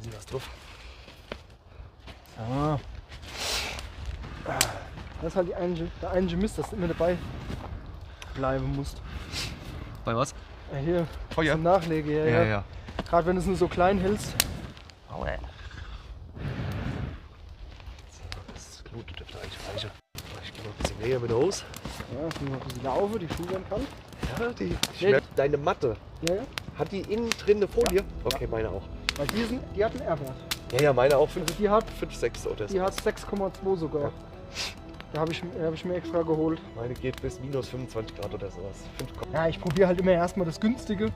nie was drauf. Ja. Das ist halt der einzige Mist, dass du immer dabei bleiben musst. Bei was? Ja, hier, Feuer? zum Nachlege. Ja. Gerade wenn du es nur so klein hältst. Aua. Das Glut dürfte eigentlich reichen. Ich gehe mal ein bisschen näher mit raus. Ja, ich muss noch ein bisschen laufen, die Schuhe werden kalt. Ja, ich merke, deine Matte. Ja. Hat die innen drin eine Folie? Okay, meine auch. Weil die hat einen R-Wert. Ja, meine auch 5, Also die hat 6 oder so. Die hat 6,2 sogar. Ja. Da habe ich mir extra geholt. Meine geht bis minus 25 Grad oder sowas. 5, Ja, ich probiere halt immer erstmal das Günstige.